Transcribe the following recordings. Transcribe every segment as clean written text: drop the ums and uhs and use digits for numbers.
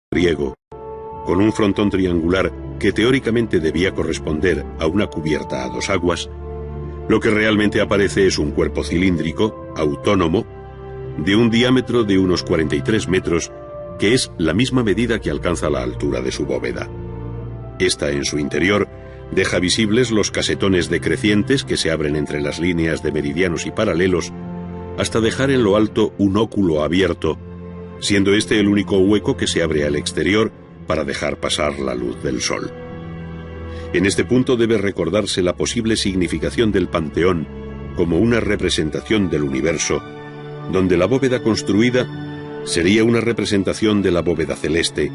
griego, con un frontón triangular que teóricamente debía corresponder a una cubierta a dos aguas, lo que realmente aparece es un cuerpo cilíndrico, autónomo, de un diámetro de unos 43 metros, que es la misma medida que alcanza la altura de su bóveda. Esta, en su interior, deja visibles los casetones decrecientes que se abren entre las líneas de meridianos y paralelos, hasta dejar en lo alto un óculo abierto, siendo este el único hueco que se abre al exterior para dejar pasar la luz del sol. En este punto debe recordarse la posible significación del Panteón como una representación del universo, donde la bóveda construida sería una representación de la bóveda celeste,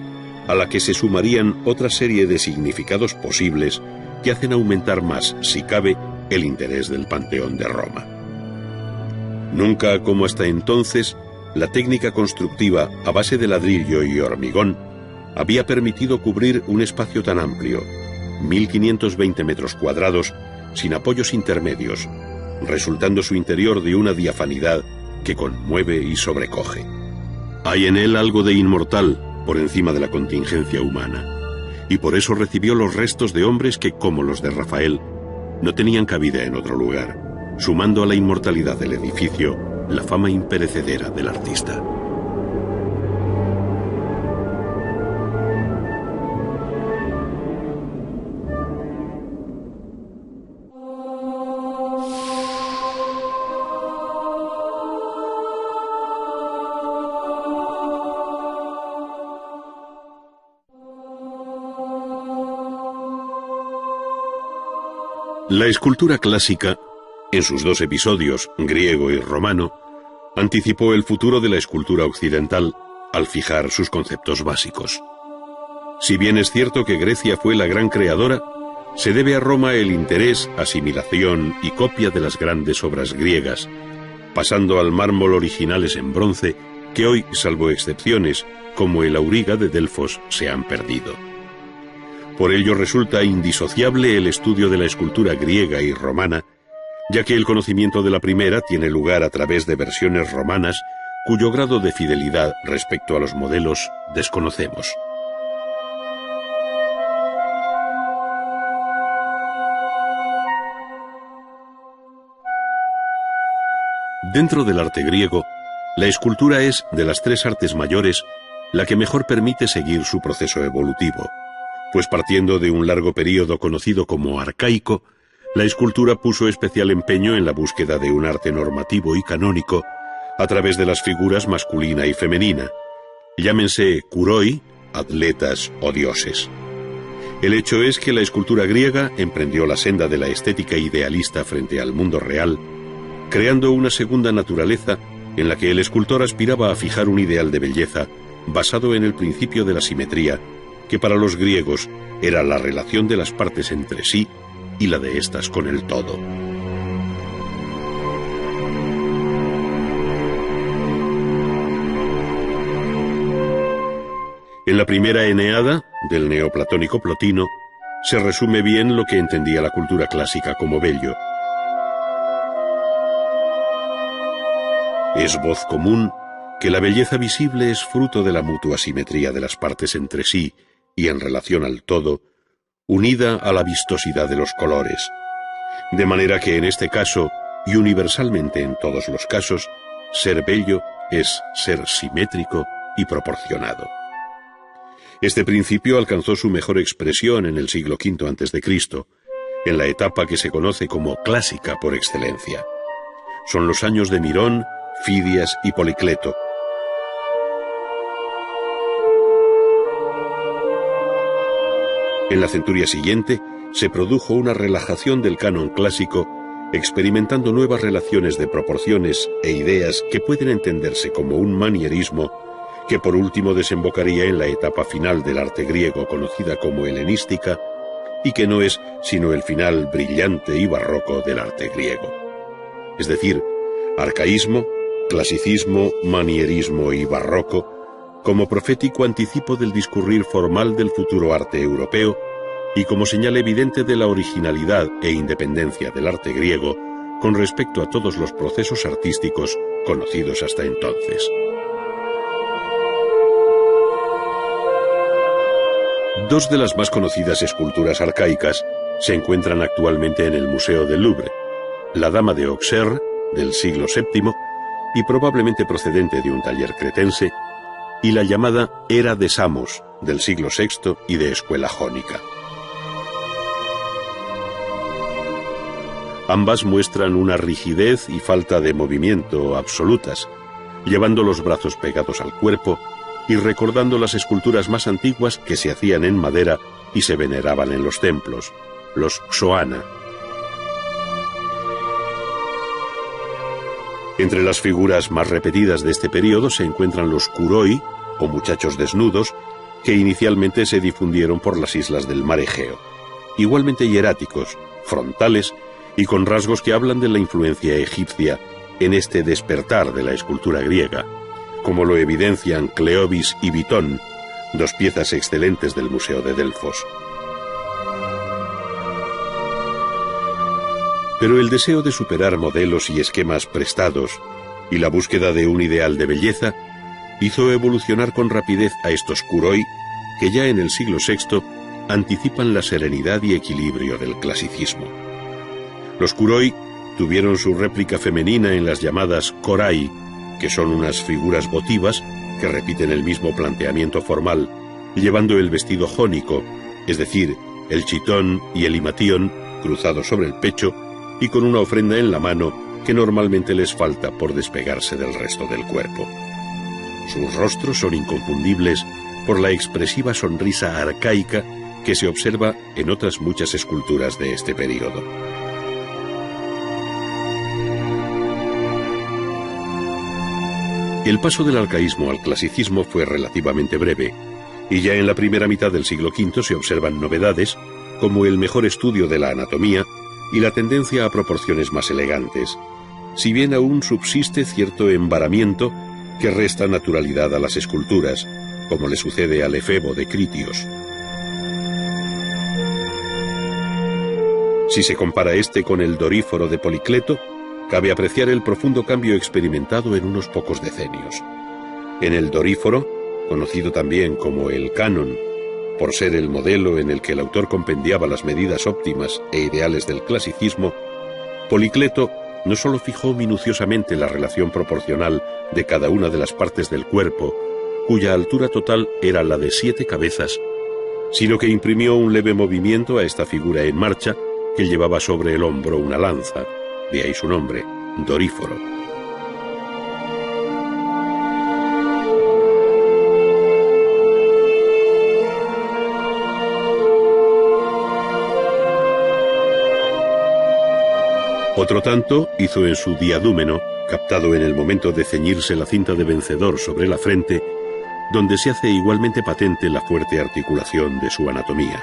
a la que se sumarían otra serie de significados posibles que hacen aumentar más, si cabe, el interés del Panteón de Roma. Nunca, como hasta entonces, la técnica constructiva a base de ladrillo y hormigón había permitido cubrir un espacio tan amplio, 1520 metros cuadrados, sin apoyos intermedios, resultando su interior de una diafanidad que conmueve y sobrecoge. Hay en él algo de inmortal por encima de la contingencia humana, y por eso recibió los restos de hombres que, como los de Rafael, no tenían cabida en otro lugar, sumando a la inmortalidad del edificio la fama imperecedera del artista. La escultura clásica, en sus dos episodios, griego y romano, anticipó el futuro de la escultura occidental al fijar sus conceptos básicos. Si bien es cierto que Grecia fue la gran creadora, se debe a Roma el interés, asimilación y copia de las grandes obras griegas, pasando al mármol originales en bronce que hoy, salvo excepciones, como el auriga de Delfos, se han perdido. Por ello resulta indisociable el estudio de la escultura griega y romana, ya que el conocimiento de la primera tiene lugar a través de versiones romanas cuyo grado de fidelidad respecto a los modelos desconocemos. Dentro del arte griego, la escultura es, de las tres artes mayores, la que mejor permite seguir su proceso evolutivo, pues partiendo de un largo período conocido como arcaico, la escultura puso especial empeño en la búsqueda de un arte normativo y canónico a través de las figuras masculina y femenina, llámense kuroi, atletas o dioses. El hecho es que la escultura griega emprendió la senda de la estética idealista frente al mundo real, creando una segunda naturaleza en la que el escultor aspiraba a fijar un ideal de belleza basado en el principio de la simetría, que para los griegos era la relación de las partes entre sí y la de éstas con el todo. En la primera Eneada, del neoplatónico Plotino, se resume bien lo que entendía la cultura clásica como bello. Es voz común que la belleza visible es fruto de la mutua simetría de las partes entre sí y en relación al todo, unida a la vistosidad de los colores, de manera que en este caso, y universalmente en todos los casos, ser bello es ser simétrico y proporcionado. Este principio alcanzó su mejor expresión en el siglo V a.C., en la etapa que se conoce como clásica por excelencia. Son los años de Mirón, Fidias y Policleto. En la centuria siguiente se produjo una relajación del canon clásico, experimentando nuevas relaciones de proporciones e ideas que pueden entenderse como un manierismo, que por último desembocaría en la etapa final del arte griego conocida como helenística, y que no es sino el final brillante y barroco del arte griego. Es decir, arcaísmo, clasicismo, manierismo y barroco, como profético anticipo del discurrir formal del futuro arte europeo y como señal evidente de la originalidad e independencia del arte griego con respecto a todos los procesos artísticos conocidos hasta entonces. Dos de las más conocidas esculturas arcaicas se encuentran actualmente en el Museo del Louvre: la Dama de Auxerre, del siglo VII, y probablemente procedente de un taller cretense, y la llamada Era de Samos, del siglo VI y de escuela jónica. Ambas muestran una rigidez y falta de movimiento absolutas, llevando los brazos pegados al cuerpo y recordando las esculturas más antiguas que se hacían en madera y se veneraban en los templos, los Xoana. Entre las figuras más repetidas de este periodo se encuentran los Kuroi, o muchachos desnudos, que inicialmente se difundieron por las islas del mar Egeo, igualmente hieráticos, frontales y con rasgos que hablan de la influencia egipcia en este despertar de la escultura griega, como lo evidencian Cleobis y Bitón, dos piezas excelentes del Museo de Delfos. Pero el deseo de superar modelos y esquemas prestados y la búsqueda de un ideal de belleza hizo evolucionar con rapidez a estos Kuroi que ya en el siglo VI anticipan la serenidad y equilibrio del clasicismo. Los Kuroi tuvieron su réplica femenina en las llamadas Korai, que son unas figuras votivas que repiten el mismo planteamiento formal, llevando el vestido jónico, es decir, el chitón y el himatión cruzados sobre el pecho y con una ofrenda en la mano que normalmente les falta por despegarse del resto del cuerpo. Sus rostros son inconfundibles por la expresiva sonrisa arcaica que se observa en otras muchas esculturas de este período. El paso del arcaísmo al clasicismo fue relativamente breve, y ya en la primera mitad del siglo V se observan novedades, como el mejor estudio de la anatomía y la tendencia a proporciones más elegantes, si bien aún subsiste cierto embaramiento que resta naturalidad a las esculturas, como le sucede al efebo de Critios. Si se compara este con el Doríforo de Policleto, cabe apreciar el profundo cambio experimentado en unos pocos decenios. En el Doríforo, conocido también como el Canon, por ser el modelo en el que el autor compendiaba las medidas óptimas e ideales del clasicismo, Policleto no solo fijó minuciosamente la relación proporcional de cada una de las partes del cuerpo, cuya altura total era la de 7 cabezas, sino que imprimió un leve movimiento a esta figura en marcha que llevaba sobre el hombro una lanza, de ahí su nombre, Doríforo. Otro tanto hizo en su diadúmeno, captado en el momento de ceñirse la cinta de vencedor sobre la frente, donde se hace igualmente patente la fuerte articulación de su anatomía.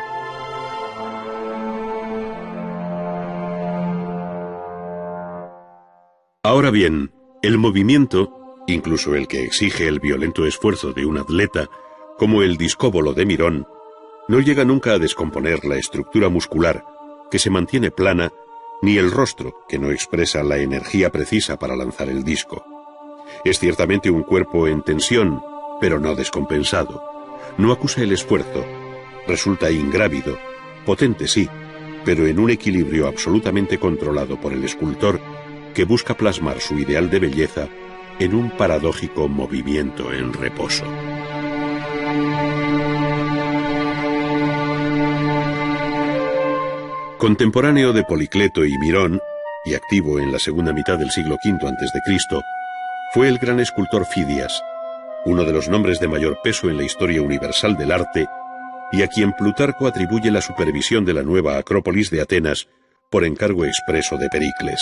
Ahora bien, el movimiento, incluso el que exige el violento esfuerzo de un atleta, como el discóbolo de Mirón, no llega nunca a descomponer la estructura muscular, que se mantiene plana, ni el rostro, que no expresa la energía precisa para lanzar el disco. Es ciertamente un cuerpo en tensión, pero no descompensado. No acusa el esfuerzo, resulta ingrávido, potente sí, pero en un equilibrio absolutamente controlado por el escultor, que busca plasmar su ideal de belleza en un paradójico movimiento en reposo. Contemporáneo de Policleto y Mirón, y activo en la segunda mitad del siglo V a.C., fue el gran escultor Fidias, uno de los nombres de mayor peso en la historia universal del arte, y a quien Plutarco atribuye la supervisión de la nueva Acrópolis de Atenas por encargo expreso de Pericles.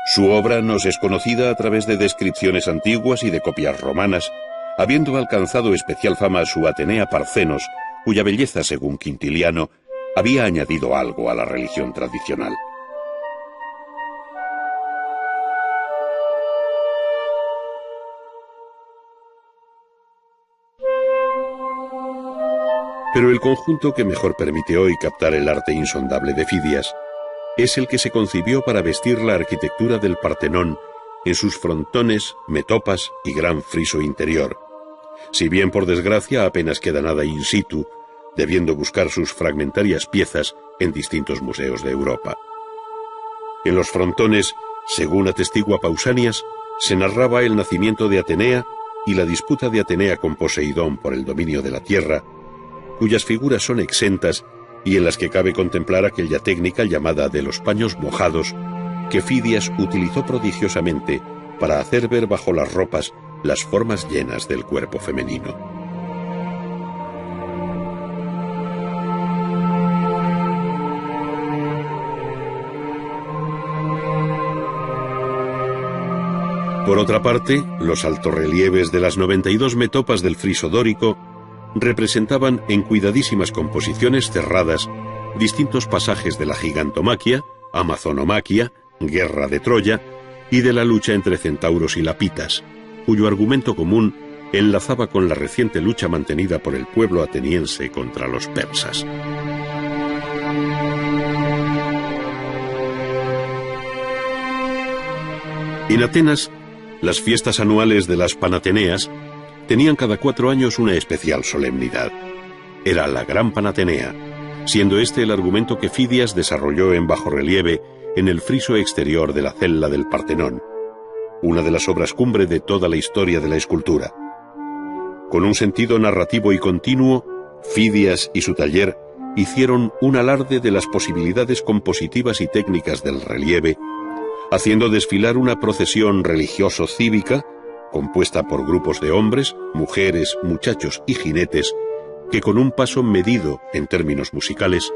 Su obra nos es conocida a través de descripciones antiguas y de copias romanas, habiendo alcanzado especial fama su Atenea Parcenos, cuya belleza, según Quintiliano, había añadido algo a la religión tradicional. Pero el conjunto que mejor permite hoy captar el arte insondable de Fidias es el que se concibió para vestir la arquitectura del Partenón en sus frontones, metopas y gran friso interior. Si bien por desgracia apenas queda nada in situ, debiendo buscar sus fragmentarias piezas en distintos museos de Europa. En los frontones, según atestigua Pausanias, se narraba el nacimiento de Atenea y la disputa de Atenea con Poseidón por el dominio de la tierra, cuyas figuras son exentas y en las que cabe contemplar aquella técnica llamada de los paños mojados que Fidias utilizó prodigiosamente para hacer ver bajo las ropas las formas llenas del cuerpo femenino. Por otra parte, los altorrelieves de las 92 metopas del friso dórico representaban en cuidadísimas composiciones cerradas distintos pasajes de la gigantomaquia, amazonomaquia, guerra de Troya y de la lucha entre centauros y lapitas, cuyo argumento común enlazaba con la reciente lucha mantenida por el pueblo ateniense contra los persas. En Atenas, las fiestas anuales de las Panateneas tenían cada 4 años una especial solemnidad. Era la Gran Panatenea, siendo este el argumento que Fidias desarrolló en bajorrelieve en el friso exterior de la cella del Partenón, una de las obras cumbre de toda la historia de la escultura. Con un sentido narrativo y continuo, Fidias y su taller hicieron un alarde de las posibilidades compositivas y técnicas del relieve, haciendo desfilar una procesión religioso-cívica compuesta por grupos de hombres, mujeres, muchachos y jinetes que con un paso medido en términos musicales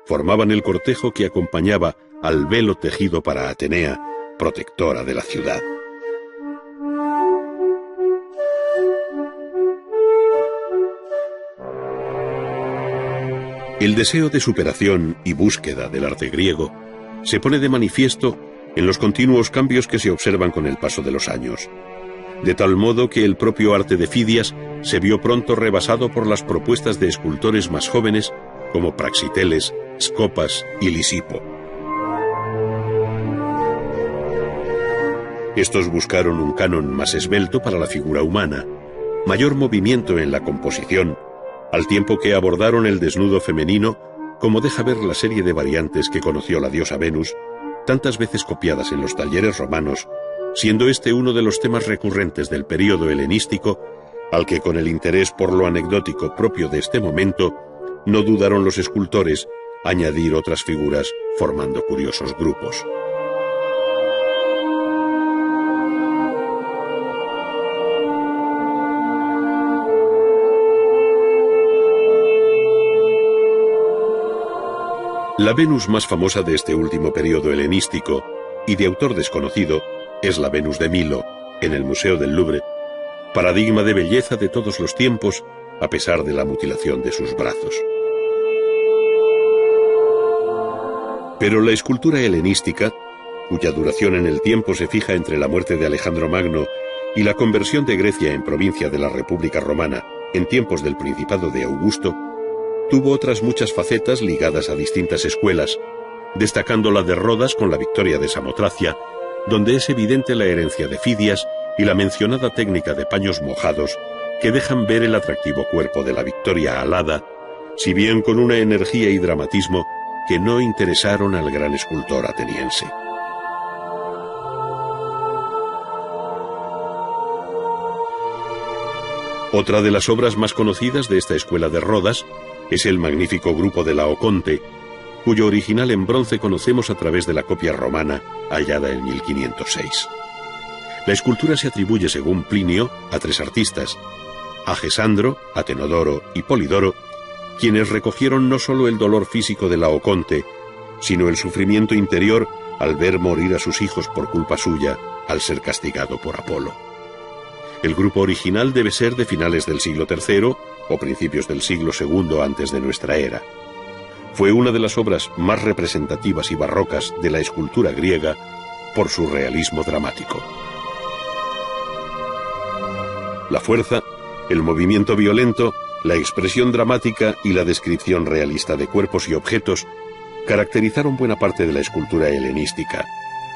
formaban el cortejo que acompañaba al velo tejido para Atenea, protectora de la ciudad. El deseo de superación y búsqueda del arte griego se pone de manifiesto en los continuos cambios que se observan con el paso de los años, de tal modo que el propio arte de Fidias se vio pronto rebasado por las propuestas de escultores más jóvenes como Praxiteles, Scopas y Lisipo. Estos buscaron un canon más esbelto para la figura humana, mayor movimiento en la composición, al tiempo que abordaron el desnudo femenino, como deja ver la serie de variantes que conoció la diosa Venus, tantas veces copiadas en los talleres romanos, siendo este uno de los temas recurrentes del período helenístico, al que con el interés por lo anecdótico propio de este momento, no dudaron los escultores añadir otras figuras formando curiosos grupos. La Venus más famosa de este último período helenístico, y de autor desconocido, es la Venus de Milo, en el Museo del Louvre, paradigma de belleza de todos los tiempos, a pesar de la mutilación de sus brazos. Pero la escultura helenística, cuya duración en el tiempo se fija entre la muerte de Alejandro Magno y la conversión de Grecia en provincia de la República Romana en tiempos del Principado de Augusto, tuvo otras muchas facetas ligadas a distintas escuelas, destacando la de Rodas con la victoria de Samotracia, donde es evidente la herencia de Fidias y la mencionada técnica de paños mojados que dejan ver el atractivo cuerpo de la Victoria alada, si bien con una energía y dramatismo que no interesaron al gran escultor ateniense. Otra de las obras más conocidas de esta escuela de Rodas es el magnífico grupo de Laoconte, cuyo original en bronce conocemos a través de la copia romana hallada en 1506. La escultura se atribuye, según Plinio, a 3 artistas, a Gesandro, Atenodoro y Polidoro, quienes recogieron no solo el dolor físico de Laoconte, sino el sufrimiento interior al ver morir a sus hijos por culpa suya al ser castigado por Apolo. El grupo original debe ser de finales del siglo III o principios del siglo II antes de nuestra era. Fue una de las obras más representativas y barrocas de la escultura griega por su realismo dramático. La fuerza, el movimiento violento, la expresión dramática y la descripción realista de cuerpos y objetos caracterizaron buena parte de la escultura helenística,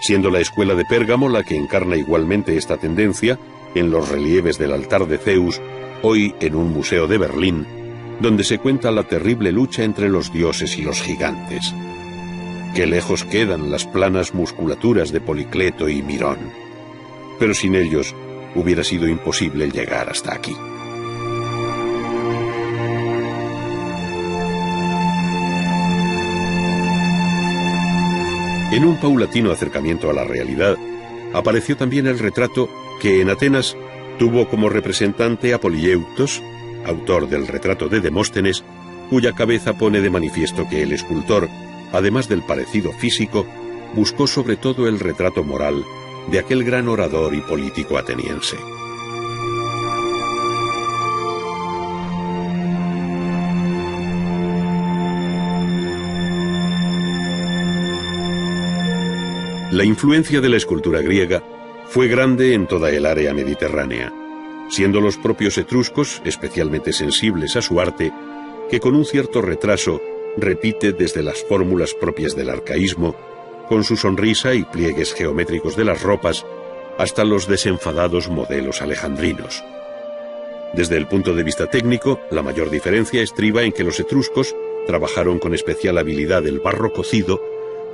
siendo la escuela de Pérgamo la que encarna igualmente esta tendencia en los relieves del altar de Zeus, hoy en un museo de Berlín, donde se cuenta la terrible lucha entre los dioses y los gigantes. Qué lejos quedan las planas musculaturas de Policleto y Mirón, pero sin ellos hubiera sido imposible llegar hasta aquí. En un paulatino acercamiento a la realidad, apareció también el retrato que en Atenas tuvo como representante a Polieuctos, autor del retrato de Demóstenes, cuya cabeza pone de manifiesto que el escultor, además del parecido físico, buscó sobre todo el retrato moral de aquel gran orador y político ateniense. La influencia de la escultura griega fue grande en toda el área mediterránea, siendo los propios etruscos especialmente sensibles a su arte, que con un cierto retraso repite desde las fórmulas propias del arcaísmo, con su sonrisa y pliegues geométricos de las ropas, hasta los desenfadados modelos alejandrinos. Desde el punto de vista técnico, la mayor diferencia estriba en que los etruscos trabajaron con especial habilidad el barro cocido,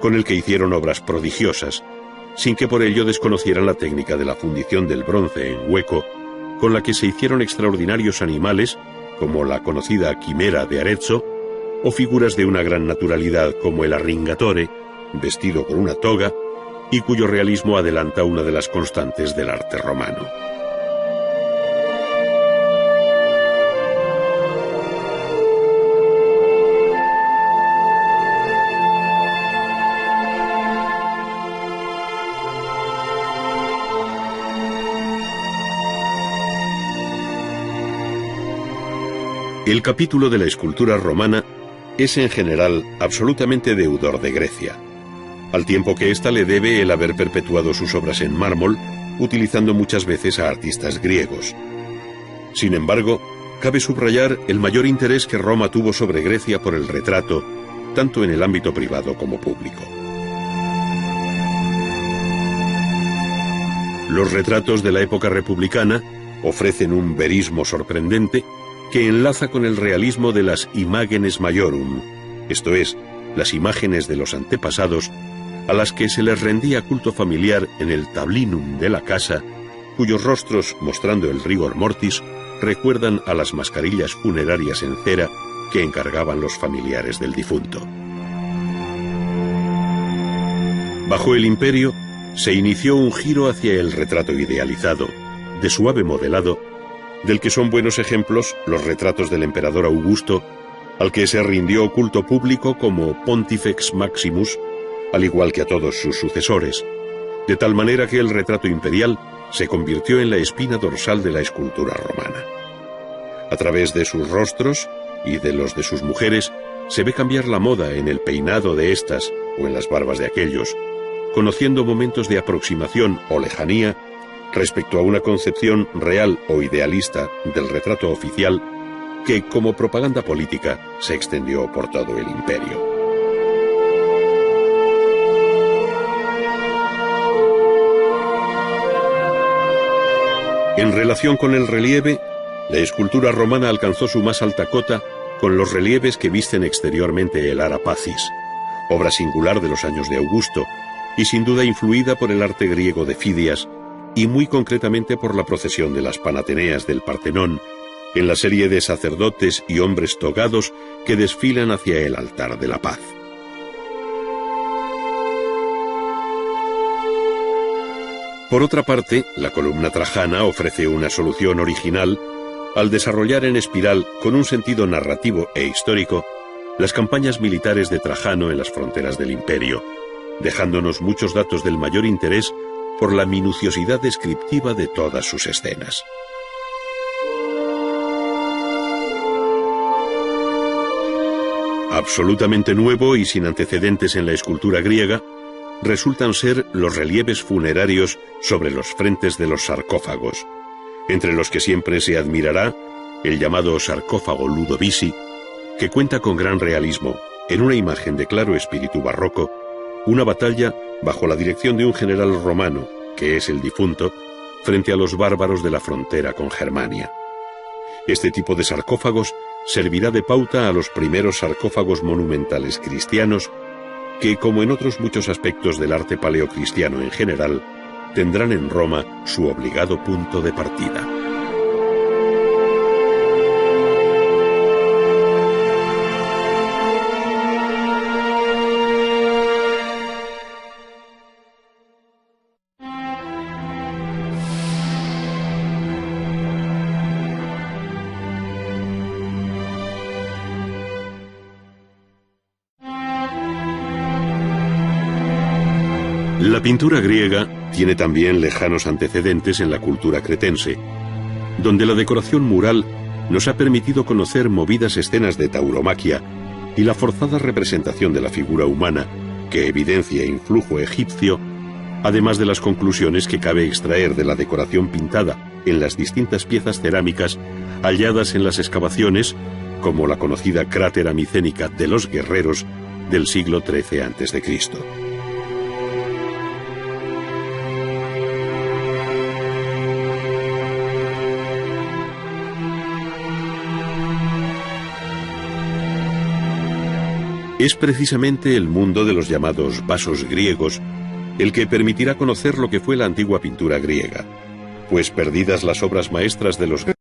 con el que hicieron obras prodigiosas, sin que por ello desconocieran la técnica de la fundición del bronce en hueco, con la que se hicieron extraordinarios animales, como la conocida quimera de Arezzo, o figuras de una gran naturalidad como el arringatore, vestido con una toga, y cuyo realismo adelanta una de las constantes del arte romano. El capítulo de la escultura romana es en general absolutamente deudor de Grecia, al tiempo que ésta le debe el haber perpetuado sus obras en mármol, utilizando muchas veces a artistas griegos. Sin embargo, cabe subrayar el mayor interés que Roma tuvo sobre Grecia por el retrato, tanto en el ámbito privado como público. Los retratos de la época republicana ofrecen un verismo sorprendente que enlaza con el realismo de las imagenes maiorum, esto es, las imágenes de los antepasados, a las que se les rendía culto familiar en el tablinum de la casa, cuyos rostros, mostrando el rigor mortis, recuerdan a las mascarillas funerarias en cera que encargaban los familiares del difunto. Bajo el Imperio, se inició un giro hacia el retrato idealizado, de suave modelado, del que son buenos ejemplos los retratos del emperador Augusto, al que se rindió culto público como Pontifex Maximus, al igual que a todos sus sucesores, de tal manera que el retrato imperial se convirtió en la espina dorsal de la escultura romana. A través de sus rostros y de los de sus mujeres se ve cambiar la moda en el peinado de estas o en las barbas de aquellos, conociendo momentos de aproximación o lejanía respecto a una concepción real o idealista del retrato oficial que, como propaganda política, se extendió por todo el imperio. En relación con el relieve, la escultura romana alcanzó su más alta cota con los relieves que visten exteriormente el Ara Pacis, obra singular de los años de Augusto, y sin duda influida por el arte griego de Fidias, y muy concretamente por la procesión de las Panateneas del Partenón, en la serie de sacerdotes y hombres togados que desfilan hacia el altar de la paz. Por otra parte, la columna trajana ofrece una solución original al desarrollar en espiral, con un sentido narrativo e histórico, las campañas militares de Trajano en las fronteras del imperio, dejándonos muchos datos del mayor interés por la minuciosidad descriptiva de todas sus escenas. Absolutamente nuevo y sin antecedentes en la escultura griega, resultan ser los relieves funerarios sobre los frentes de los sarcófagos, entre los que siempre se admirará el llamado sarcófago Ludovisi, que cuenta con gran realismo, en una imagen de claro espíritu barroco, una batalla bajo la dirección de un general romano, que es el difunto, frente a los bárbaros de la frontera con Germania. Este tipo de sarcófagos servirá de pauta a los primeros sarcófagos monumentales cristianos que, como en otros muchos aspectos del arte paleocristiano en general, tendrán en Roma su obligado punto de partida. La pintura griega tiene también lejanos antecedentes en la cultura cretense, donde la decoración mural nos ha permitido conocer movidas escenas de tauromaquia y la forzada representación de la figura humana, que evidencia influjo egipcio, además de las conclusiones que cabe extraer de la decoración pintada en las distintas piezas cerámicas halladas en las excavaciones, como la conocida crátera micénica de los guerreros del siglo XIII a.C. Es precisamente el mundo de los llamados vasos griegos el que permitirá conocer lo que fue la antigua pintura griega, pues perdidas las obras maestras de los